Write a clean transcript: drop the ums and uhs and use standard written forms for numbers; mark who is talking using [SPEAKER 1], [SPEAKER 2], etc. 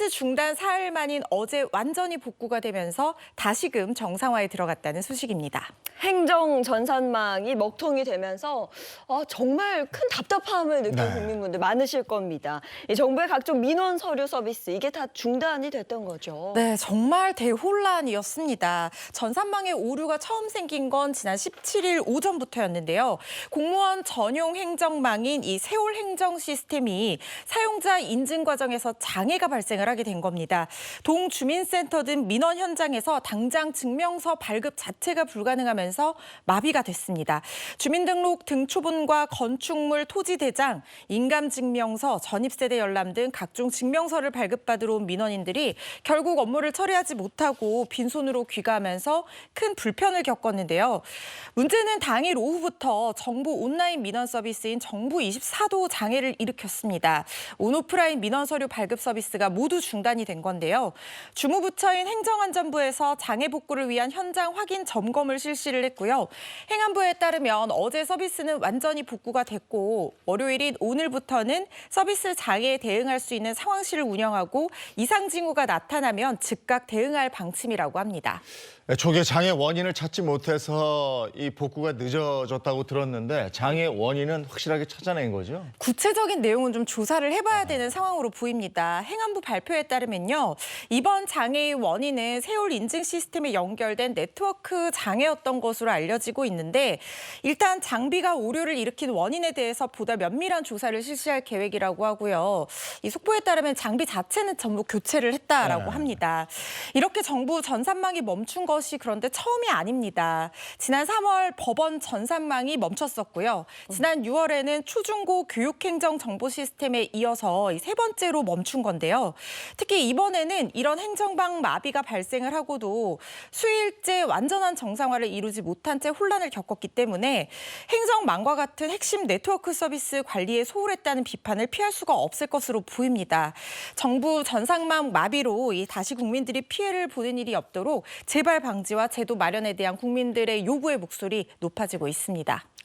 [SPEAKER 1] 서비스 중단 사흘 만인 어제 완전히 복구가 되면서 다시금 정상화에 들어갔다는 소식입니다.
[SPEAKER 2] 행정 전산망이 먹통이 되면서 정말 큰 답답함을 느낀
[SPEAKER 3] 네.
[SPEAKER 2] 국민분들 많으실 겁니다. 이 정부의 각종 민원 서류 서비스 이게 다 중단이 됐던 거죠.
[SPEAKER 1] 네, 정말 대혼란이었습니다. 전산망의 오류가 처음 생긴 건 지난 17일 오전부터였는데요. 공무원 전용 행정망인 이 세월 행정 시스템이 사용자 인증 과정에서 장애가 발생을 하게 된 겁니다. 동주민센터 등 민원 현장에서 당장 증명서 발급 자체가 불가능하면서 마비가 됐습니다. 주민등록 등초본과 건축물 토지 대장, 인감증명서, 전입세대 열람 등 각종 증명서를 발급받으러 온 민원인들이 결국 업무를 처리하지 못하고 빈손으로 귀가하면서 큰 불편을 겪었는데요. 문제는 당일 오후부터 정부 온라인 민원 서비스인 정부24도 장애를 일으켰습니다. 온오프라인 민원 서류 발급 서비스가 모두 중단이 된 건데요. 주무부처인 행정안전부에서 장애 복구를 위한 현장 확인 점검을 실시를 했고요. 행안부에 따르면 어제 서비스는 완전히 복구가 됐고 월요일인 오늘부터는 서비스 장애에 대응할 수 있는 상황실을 운영하고 이상 징후가 나타나면 즉각 대응할 방침이라고 합니다.
[SPEAKER 3] 초기에 장애 원인을 찾지 못해서 이 복구가 늦어졌다고 들었는데 장애 원인은 확실하게 찾아낸 거죠?
[SPEAKER 1] 구체적인 내용은 좀 조사를 해봐야 되는 상황으로 보입니다. 행안부 발표에 따르면요. 이번 장애의 원인은 세월 인증 시스템에 연결된 네트워크 장애였던 것으로 알려지고 있는데 일단 장비가 오류를 일으킨 원인에 대해서 보다 면밀한 조사를 실시할 계획이라고 하고요. 이 속보에 따르면 장비 자체는 전부 교체를 했다라고 합니다. 이렇게 정부 전산망이 멈춘 것이 그런데 처음이 아닙니다. 지난 3월 법원 전산망이 멈췄었고요. 지난 6월에는 초중고 교육행정 정보 시스템에 이어서 세 번째로 멈춘 건데요. 특히 이번에는 이런 행정망 마비가 발생을 하고도 수일째 완전한 정상화를 이루지 못한 채 혼란을 겪었기 때문에 행정망과 같은 핵심 네트워크 서비스 관리에 소홀했다는 비판을 피할 수가 없을 것으로 보입니다. 정부 전산망 마비로 다시 국민들이 피해를 보는 일이 없도록 재발 방지와 제도 마련에 대한 국민들의 요구의 목소리 높아지고 있습니다.